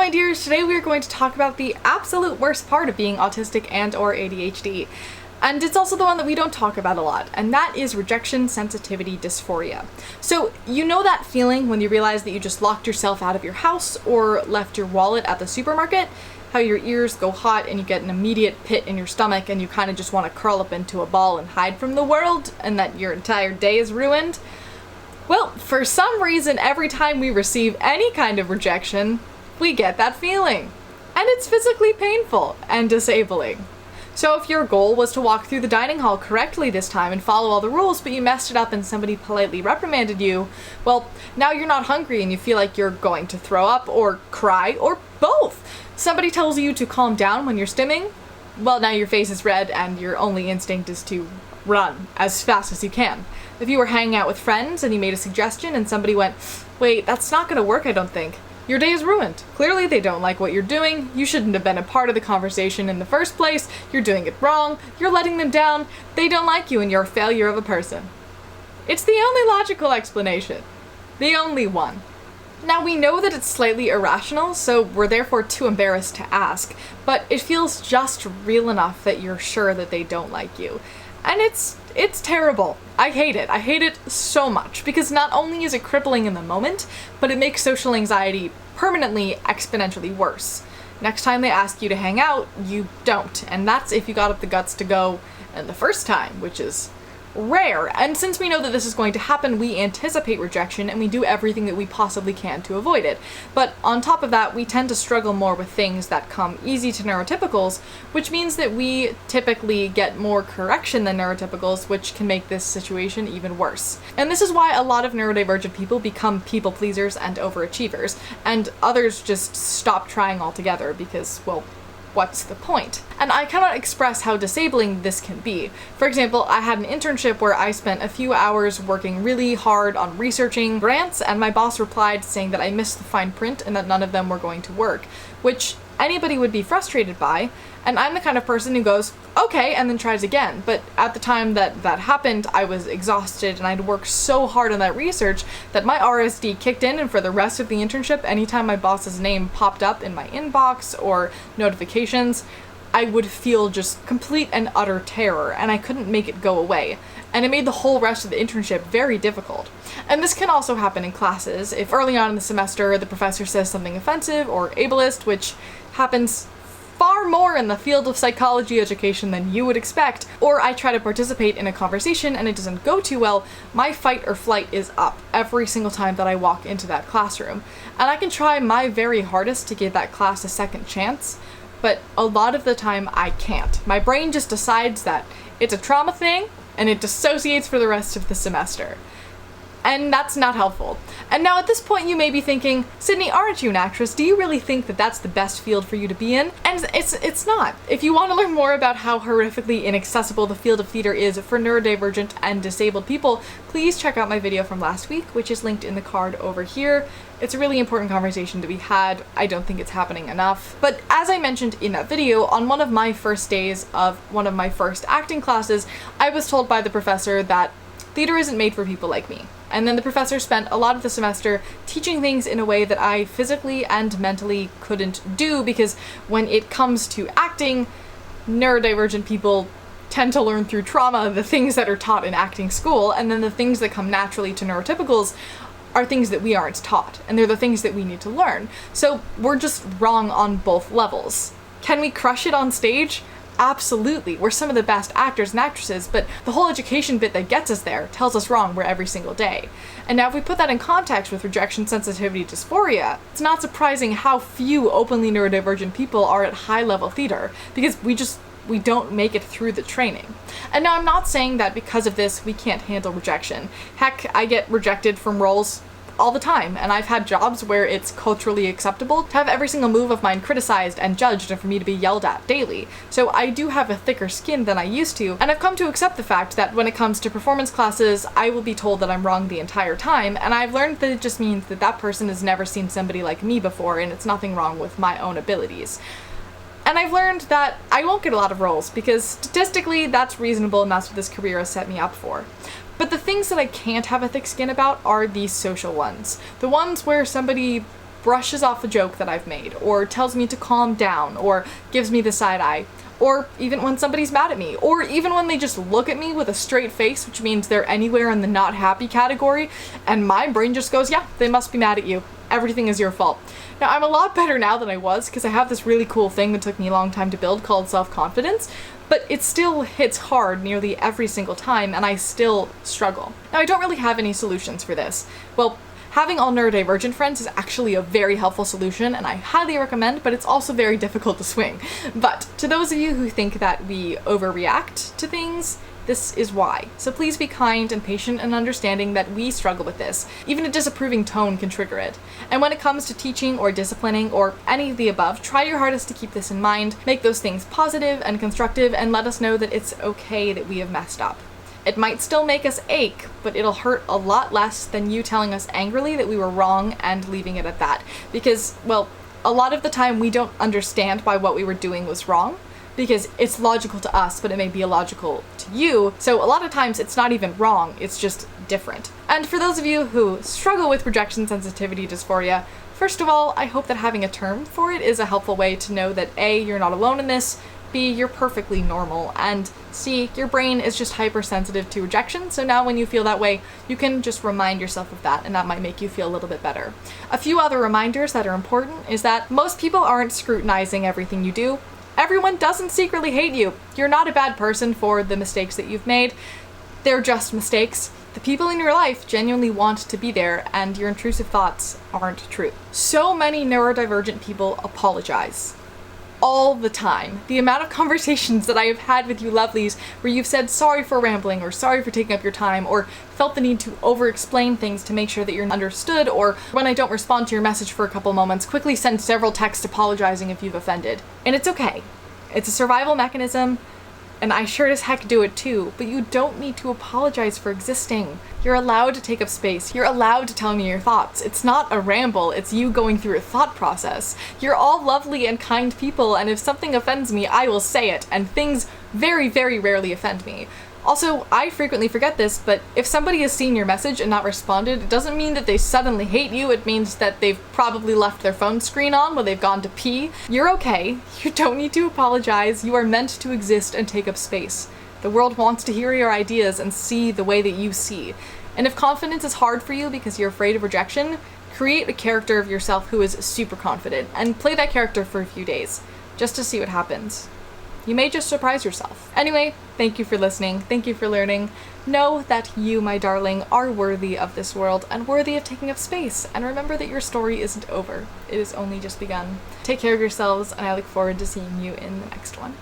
my dears, today we are going to talk about the absolute worst part of being autistic and or ADHD. And it's also the one that we don't talk about a lot, and that is rejection sensitivity dysphoria. So you know that feeling when you realize that you just locked yourself out of your house or left your wallet at the supermarket? How your ears go hot and you get an immediate pit in your stomach and you kind of just want to curl up into a ball and hide from the world, and that your entire day is ruined? Well, for some reason, every time we receive any kind of rejection, we get that feeling. And it's physically painful and disabling. So if your goal was to walk through the dining hall correctly this time and follow all the rules, but you messed it up and somebody politely reprimanded you, well, now you're not hungry and you feel like you're going to throw up or cry or both. Somebody tells you to calm down when you're stimming, well, now your face is red and your only instinct is to run as fast as you can. If you were hanging out with friends and you made a suggestion and somebody went, wait, that's not gonna work, I don't think, your day is ruined. Clearly they don't like what you're doing, you shouldn't have been a part of the conversation in the first place, you're doing it wrong, you're letting them down, they don't like you and you're a failure of a person. It's the only logical explanation. The only one. Now we know that it's slightly irrational, so we're therefore too embarrassed to ask, but it feels just real enough that you're sure that they don't like you. And it's terrible. I hate it. I hate it so much because not only is it crippling in the moment, but it makes social anxiety permanently exponentially worse. Next time they ask you to hang out, you don't. And that's if you got up the guts to go the first time, which is rare. And since we know that this is going to happen, we anticipate rejection and we do everything that we possibly can to avoid it. But on top of that, we tend to struggle more with things that come easy to neurotypicals, which means that we typically get more correction than neurotypicals, which can make this situation even worse. And this is why a lot of neurodivergent people become people pleasers and overachievers, and others just stop trying altogether because, well, what's the point? And I cannot express how disabling this can be. For example, I had an internship where I spent a few hours working really hard on researching grants, and my boss replied saying that I missed the fine print and that none of them were going to work, which anybody would be frustrated by, and I'm the kind of person who goes, okay, and then tries again. But at the time that happened, I was exhausted and I'd worked so hard on that research that my RSD kicked in, and for the rest of the internship, anytime my boss's name popped up in my inbox or notifications, I would feel just complete and utter terror, and I couldn't make it go away. And it made the whole rest of the internship very difficult. And this can also happen in classes. If early on in the semester the professor says something offensive or ableist, which happens far more in the field of psychology education than you would expect, or I try to participate in a conversation and it doesn't go too well, my fight or flight is up every single time that I walk into that classroom. And I can try my very hardest to give that class a second chance, but a lot of the time I can't. My brain just decides that it's a trauma thing and it dissociates for the rest of the semester. And that's not helpful. And now at this point you may be thinking, Sydney, aren't you an actress? Do you really think that that's the best field for you to be in? And it's not. If you want to learn more about how horrifically inaccessible the field of theater is for neurodivergent and disabled people, please check out my video from last week, which is linked in the card over here. It's a really important conversation to be had. I don't think it's happening enough. But as I mentioned in that video, on one of my first days of one of my first acting classes, I was told by the professor that theater isn't made for people like me. And then the professor spent a lot of the semester teaching things in a way that I physically and mentally couldn't do, because when it comes to acting, neurodivergent people tend to learn through trauma the things that are taught in acting school, and then the things that come naturally to neurotypicals are things that we aren't taught, and they're the things that we need to learn. So we're just wrong on both levels. Can we crush it on stage? Absolutely. We're some of the best actors and actresses, but the whole education bit that gets us there tells us wrong every single day. And now if we put that in context with rejection sensitivity dysphoria, it's not surprising how few openly neurodivergent people are at high-level theater, because we don't make it through the training. And now I'm not saying that because of this we can't handle rejection. Heck, I get rejected from roles all the time, and I've had jobs where it's culturally acceptable to have every single move of mine criticized and judged and for me to be yelled at daily. So I do have a thicker skin than I used to, and I've come to accept the fact that when it comes to performance classes, I will be told that I'm wrong the entire time, and I've learned that it just means that that person has never seen somebody like me before, and it's nothing wrong with my own abilities. And I've learned that I won't get a lot of roles, because statistically that's reasonable and that's what this career has set me up for. But the things that I can't have a thick skin about are these social ones. The ones where somebody brushes off a joke that I've made, or tells me to calm down, or gives me the side eye, or even when somebody's mad at me, or even when they just look at me with a straight face, which means they're anywhere in the not happy category, and my brain just goes, yeah, they must be mad at you. Everything is your fault. Now, I'm a lot better now than I was, because I have this really cool thing that took me a long time to build called self-confidence, but it still hits hard nearly every single time, and I still struggle. Now, I don't really have any solutions for this. Well, having all neurodivergent friends is actually a very helpful solution, and I highly recommend, but it's also very difficult to swing. But to those of you who think that we overreact to things, this is why. So please be kind and patient and understanding that we struggle with this. Even a disapproving tone can trigger it. And when it comes to teaching or disciplining or any of the above, try your hardest to keep this in mind, make those things positive and constructive, and let us know that it's okay that we have messed up. It might still make us ache, but it'll hurt a lot less than you telling us angrily that we were wrong and leaving it at that. Because, well, a lot of the time we don't understand why what we were doing was wrong, because it's logical to us, but it may be illogical to you. So a lot of times it's not even wrong, it's just different. And for those of you who struggle with rejection sensitivity dysphoria, first of all, I hope that having a term for it is a helpful way to know that A, you're not alone in this, B, you're perfectly normal, and C, your brain is just hypersensitive to rejection, so now when you feel that way, you can just remind yourself of that, and that might make you feel a little bit better. A few other reminders that are important is that most people aren't scrutinizing everything you do. Everyone doesn't secretly hate you. You're not a bad person for the mistakes that you've made. They're just mistakes. The people in your life genuinely want to be there, and your intrusive thoughts aren't true. So many neurodivergent people apologize. All the time. The amount of conversations that I have had with you lovelies where you've said sorry for rambling, or sorry for taking up your time, or felt the need to over-explain things to make sure that you're understood, or when I don't respond to your message for a couple moments, quickly send several texts apologizing if you've offended. And it's okay. It's a survival mechanism, and I sure as heck do it too, but you don't need to apologize for existing. You're allowed to take up space. You're allowed to tell me your thoughts. It's not a ramble, it's you going through a thought process. You're all lovely and kind people, and if something offends me, I will say it, and things very, very rarely offend me. Also, I frequently forget this, but if somebody has seen your message and not responded, it doesn't mean that they suddenly hate you. It means that they've probably left their phone screen on when they've gone to pee. You're okay. You don't need to apologize. You are meant to exist and take up space. The world wants to hear your ideas and see the way that you see. And if confidence is hard for you because you're afraid of rejection, create a character of yourself who is super confident and play that character for a few days, just to see what happens. You may just surprise yourself. Anyway, thank you for listening. Thank you for learning. Know that you, my darling, are worthy of this world and worthy of taking up space. And remember that your story isn't over. It has only just begun. Take care of yourselves, and I look forward to seeing you in the next one.